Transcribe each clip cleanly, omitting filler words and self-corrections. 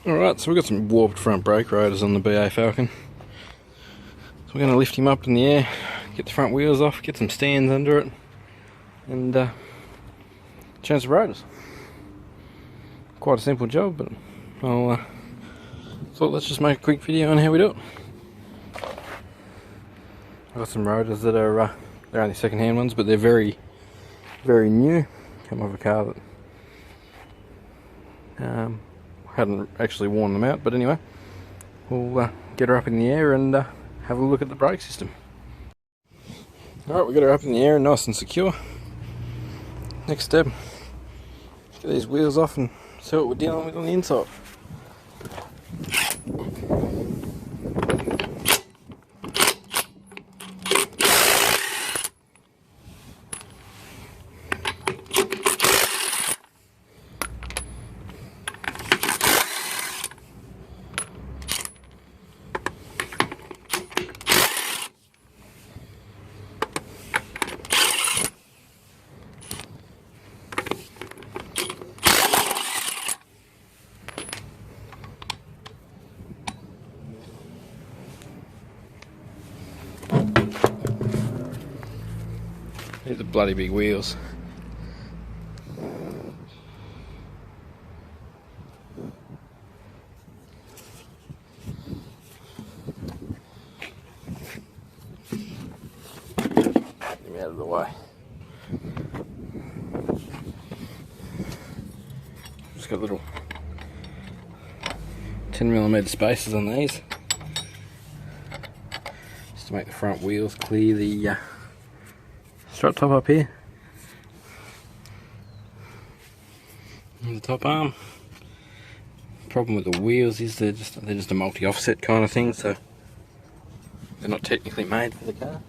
Alright, so we've got some warped front brake rotors on the BA Falcon. So we're going to lift him up in the air, get the front wheels off, get some stands under it, and change the rotors. Quite a simple job, but I thought let's just make a quick video on how we do it. I've got some rotors that are they're only second-hand ones, but they're very, very new. Come off a car that hadn't actually worn them out, but anyway, we'll get her up in the air and have a look at the brake system. Alright, we got her up in the air, nice and secure. Next step, get these wheels off and see what we're dealing with on the inside. These are bloody big wheels. Get them out of the way. Just got little 10mm spacers on these, just to make the front wheels clear the strut top up here. And the top arm. Problem with the wheels is they're just a multi-offset kind of thing, so they're not technically made for the car.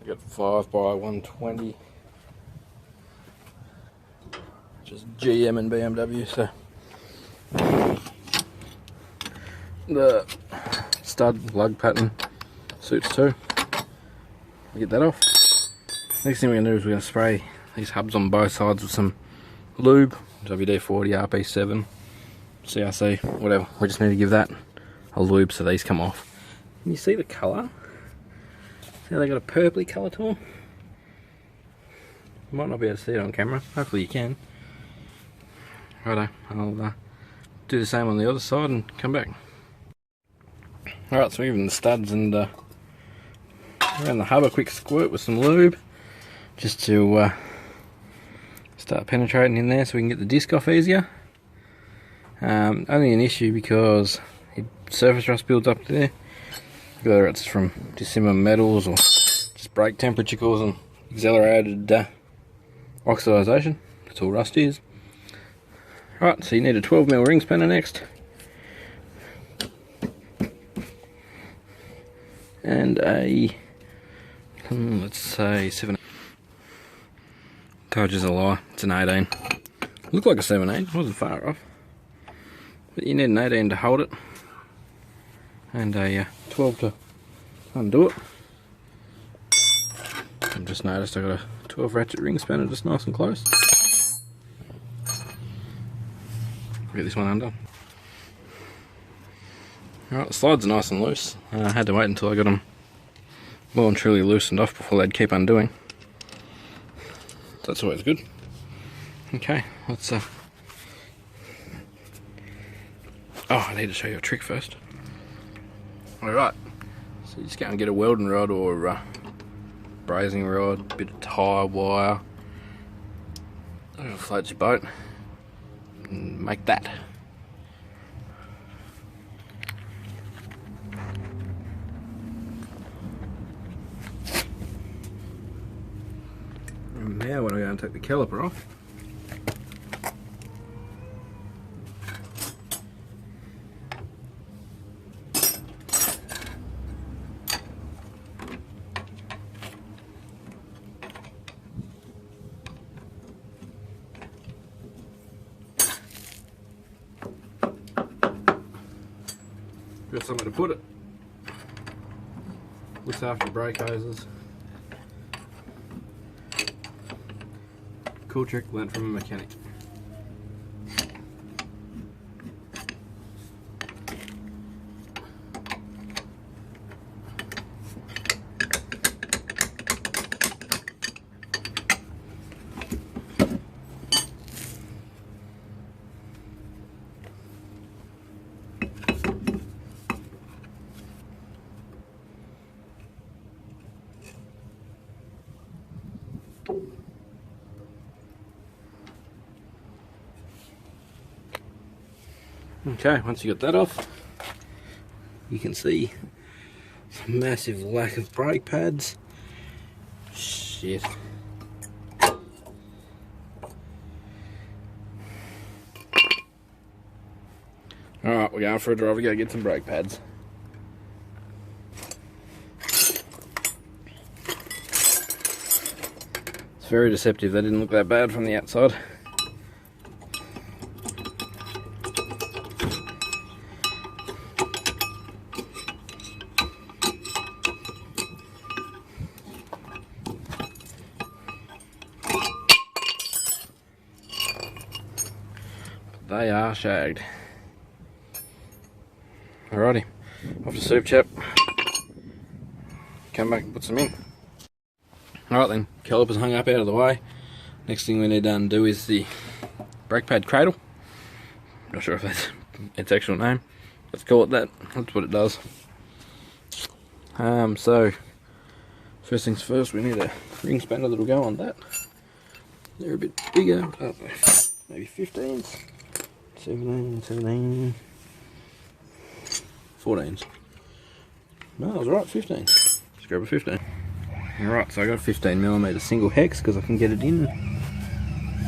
I've got 5x120, which is GM and BMW, so the stud lug pattern suits too. Get that off. Next thing we're going to do is we're going to spray these hubs on both sides with some lube, WD-40, RP7, CRC, whatever. We just need to give that a lube so these come off. Can you see the colour? See how they got a purpley colour to them? You might not be able to see it on camera. Hopefully you can. Righto, I'll do the same on the other side and come back. Alright, so we're giving the studs and around the hub a quick squirt with some lube, just to start penetrating in there so we can get the disc off easier. Only an issue because the surface rust builds up there, whether it's from dissimilar metals or just brake temperature causing accelerated oxidisation. That's all rust is. Right, so you need a 12mm ring spanner next, and a let's say 7. Told you's a lie, it's an 18. Looked like a 17, wasn't far off. But you need an 18 to hold it, and a 12 to undo it. I've just noticed I got a 12 ratchet ring spanner just nice and close. Get this one undone. Alright, the slides are nice and loose. I had to wait until I got them well and truly loosened off before they'd keep undoing. That's always good. Okay, let's oh, I need to show you a trick first. Alright, so you just go and get a welding rod or brazing rod, a bit of tyre wire, that'll float your boat, and make that. And now when I go and take the caliper off, got somewhere to put it. Looks after the brake hoses. Cool trick learnt from a mechanic. Okay, once you got that off, you can see some massive lack of brake pads. Shit. Alright, we're going for a drive to go get some brake pads. It's very deceptive, they didn't look that bad from the outside. They are shagged. Alrighty, off to soup chap. Come back and put some in. Alright then, calipers hung up out of the way. Next thing we need to undo is the brake pad cradle. Not sure if that's its actual name. Let's call it that. That's what it does. So first things first, we need a ring spanner that'll go on that. They're a bit bigger, maybe 15s, 17, 14s. No, I was right, 15. Just grab a 15. Alright, so I got a 15mm single hex because I can get it in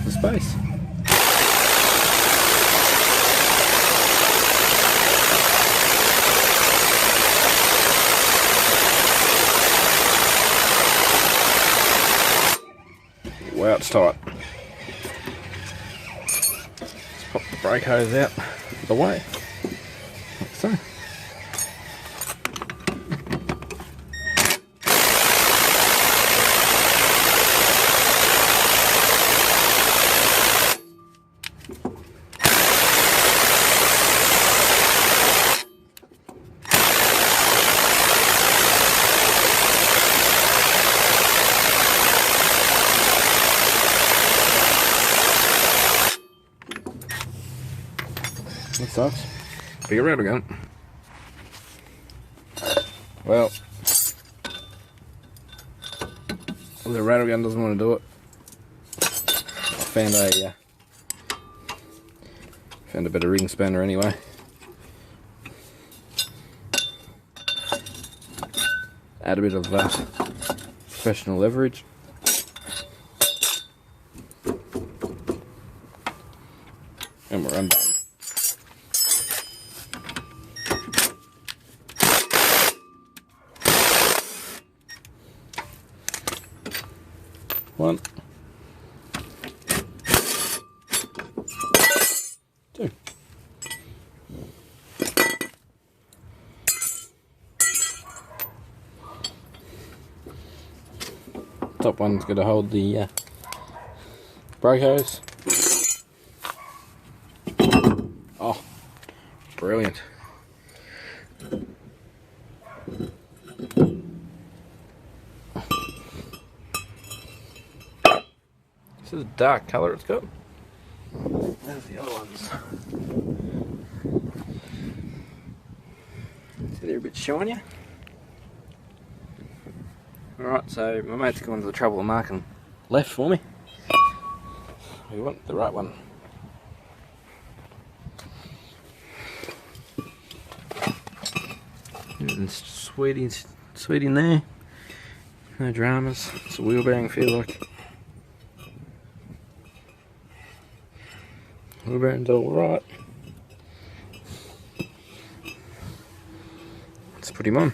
the space. Wow, it's tight. Let's pop the brake hose out of the way, like so. That sucks. Bigger rattle gun. Well, the rattle gun doesn't want to do it. I found a better ring spanner anyway. Add a bit of professional leverage. And we're undone. One, two. Top one's going to hold the brake hose. Oh, brilliant. This is a dark colour it's got. There's the other ones. See, they're a bit shinier. Alright, so my mate's gone to the trouble of marking left for me. We want the right one. And sweet in there. No dramas. It's a wheel bearing, feel like. Wheel bearing's alright. Let's put him on.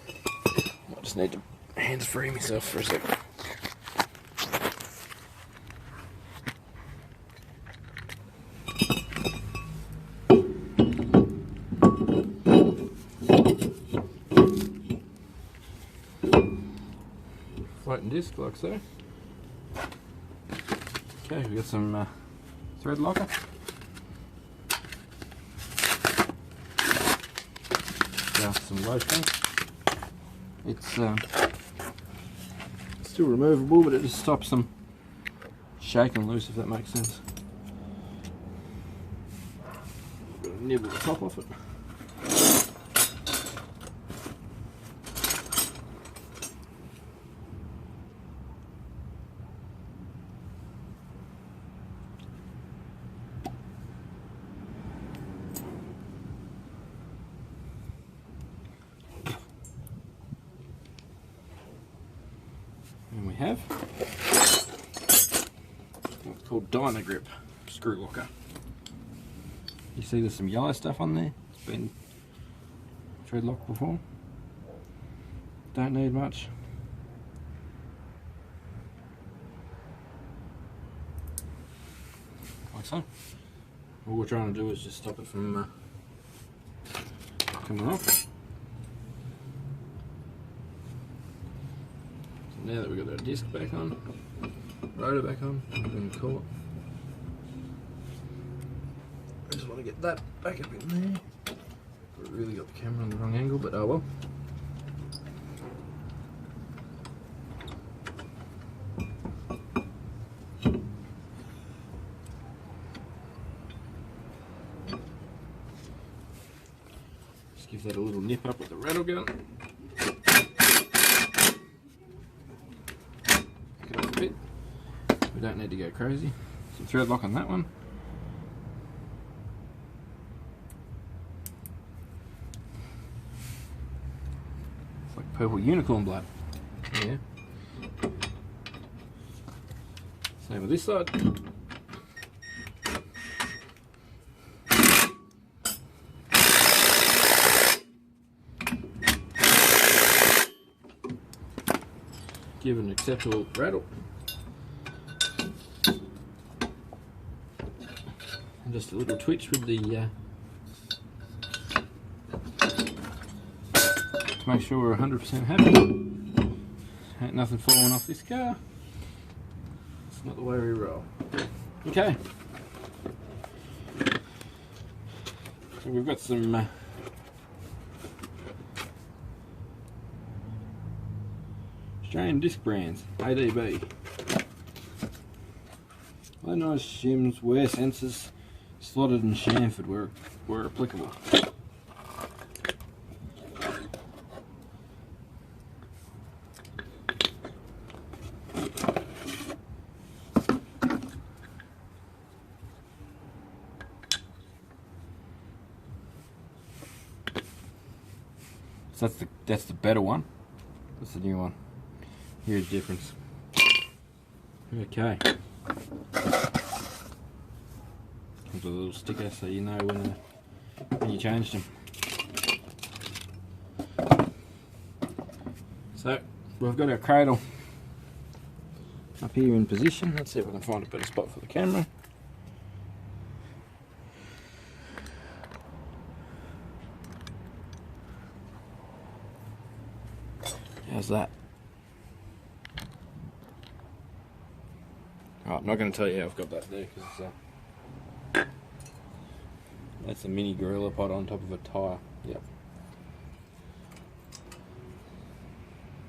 I just need to hands free myself for a second. Floating disc like so. Okay, we got some thread locker. Some low strength. It's still removable, but it just stops them shaking loose, if that makes sense. Got to nibble the top off it. have what's called Dyna Grip screw locker. You see there's some yellow stuff on there. It's been thread locked before. Don't need much. Like so. All we're trying to do is just stop it from coming off. So now that we've got our disc back on, rotor back on, whatever you call it. I just want to get that back up in there. I really got the camera on the wrong angle, but oh well. Just give that a little nip up with the rattle gun. Pick it up a bit. We don't need to go crazy. Some thread lock on that one. Purple unicorn blood. Yeah. Same with this side. Give an acceptable rattle. And just a little twitch with the make sure we're 100% happy. Ain't nothing falling off this car. It's not the way we roll. Okay. So we've got some Australian disc brands, ADB. Low noise shims, wear sensors, slotted and chamfered where applicable. So that's the better one. That's the new one. Here's the difference. Okay. Comes with a little sticker so you know when you changed them. So we've got our cradle up here in position. Let's see if I can find a better spot for the camera. How's that? Oh, I'm not going to tell you how I've got that there because that's a mini gorilla pod on top of a tyre. Yep.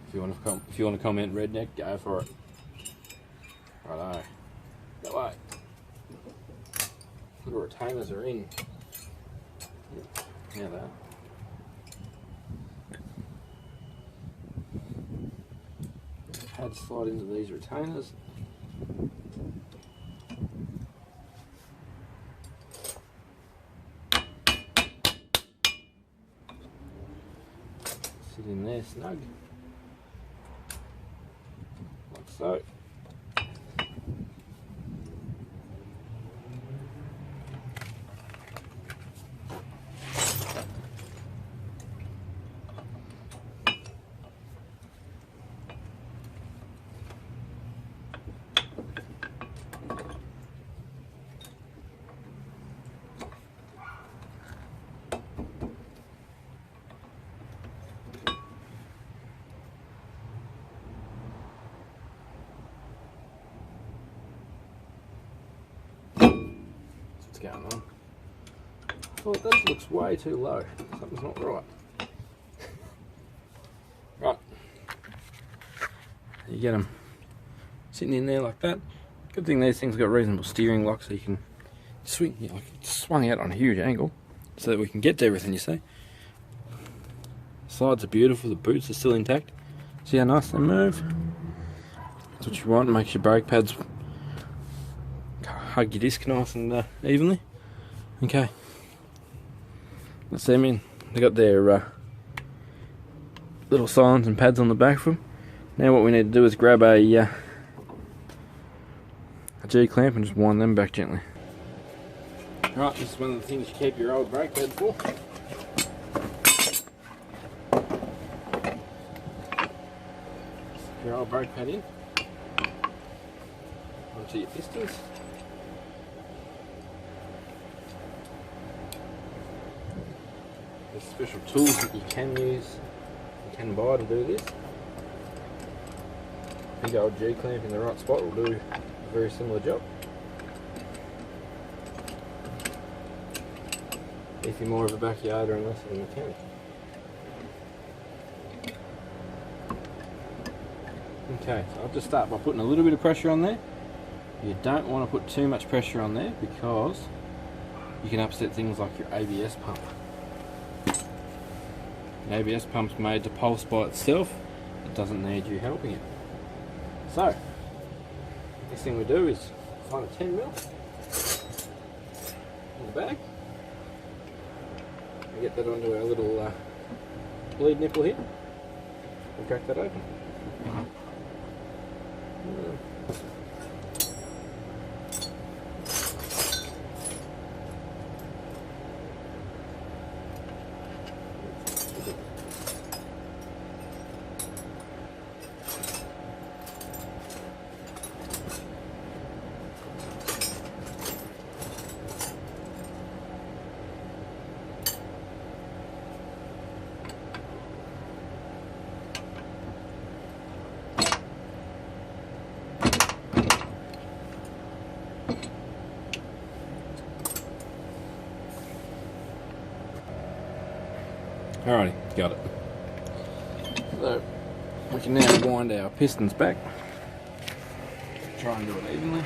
If you want to comment redneck, go for it. Righto. Go away. The retainers are in. Now that. Pads slide into these retainers. Sit in there snug, like so. What's going on? I thought that looks way too low. Something's not right. Right. You get them sitting in there like that. Good thing these things got reasonable steering lock so you can swing, you know, like swung out on a huge angle so that we can get to everything, you see. Sides are beautiful, the boots are still intact. See how nice they move? That's what you want, makes your brake pads hug your disc nice and evenly. Okay, let's see them in. They got their little silence and pads on the back of them. Now what we need to do is grab a G-clamp and just wind them back gently. Right, this is one of the things you keep your old brake pad for. Stick your old brake pad in onto your pistons. There's special tools that you can use, you can buy to do this. Big old G-clamp in the right spot will do a very similar job. If you're more of a backyarder and less of a mechanic. Okay, so I'll just start by putting a little bit of pressure on there. You don't want to put too much pressure on there because you can upset things like your ABS pump. The ABS pump's made to pulse by itself, it doesn't need you helping it. So, next thing we do is find a 10mm in the bag. We get that onto our little bleed nipple here and crack that open. Alrighty, got it. So we can now wind our pistons back. Try and do it evenly.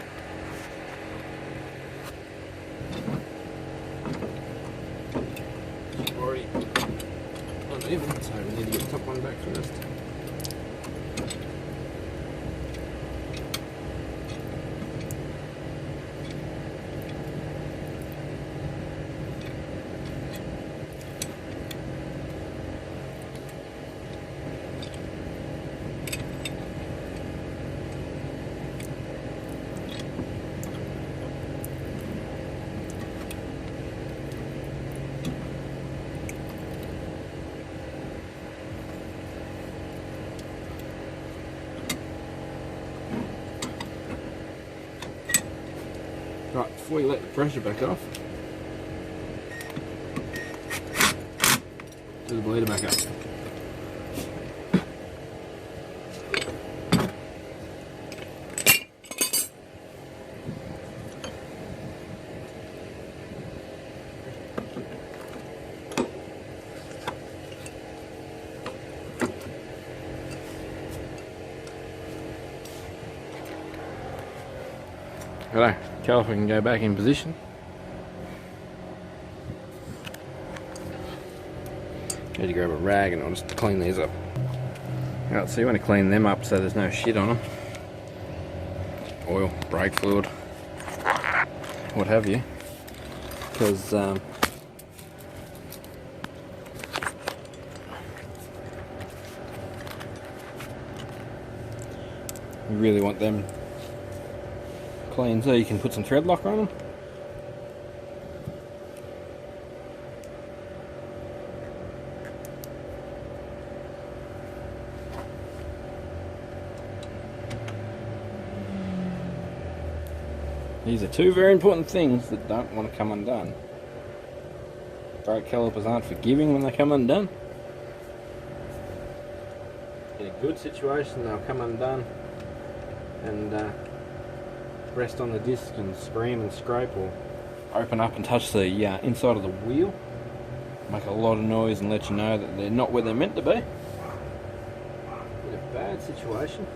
Already uneven, so we need to get the top one back first. Right, before you let the pressure back off, do the bleeder back up. Righto, caliper can go back in position. Need to grab a rag and I'll just clean these up. Alright, so you want to clean them up so there's no shit on them. Oil, brake fluid, what have you. Because you really want them clean so you can put some thread locker on them. These are two very important things that don't want to come undone. Brake calipers aren't forgiving when they come undone. In a good situation they'll come undone and rest on the disc and scream and scrape, or open up and touch the inside of the wheel, make a lot of noise and let you know that they're not where they're meant to be. In a bad situation,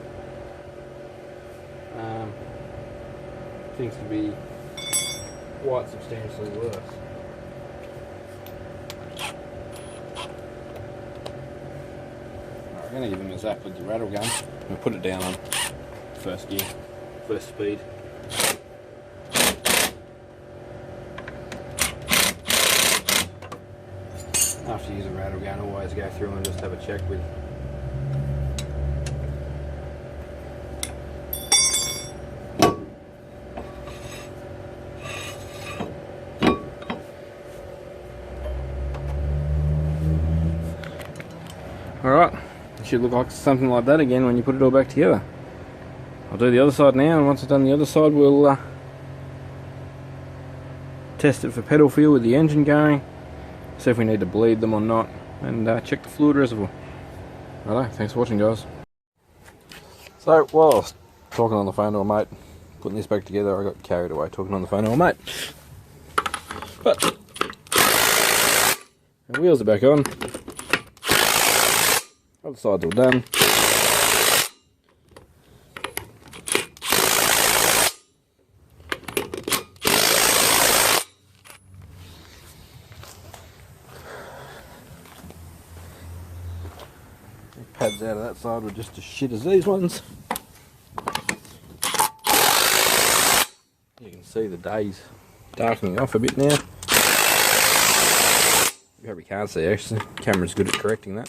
things could be quite substantially worse. Right, we're going to give him a zap with the rattle gun and put it down on first gear, first speed. After you use a rattle gun, always go through and just have a check with should look like something like that again when you put it all back together. I'll do the other side now, and once I've done the other side we'll test it for pedal feel with the engine going, see if we need to bleed them or not, and check the fluid reservoir. Righto, thanks for watching, guys. So while I was talking on the phone to a mate, putting this back together, I got carried away talking on the phone to a mate. But the wheels are back on, other side's all done. Pads out of that side were just as shit as these ones. You can see the day's darkening off a bit now. You probably can't see actually, the camera's good at correcting that.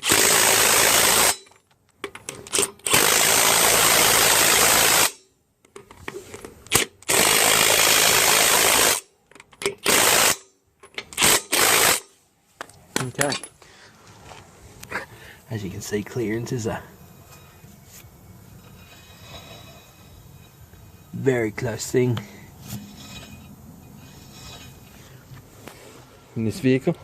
Okay. As you can see, clearance is a very close thing in this vehicle.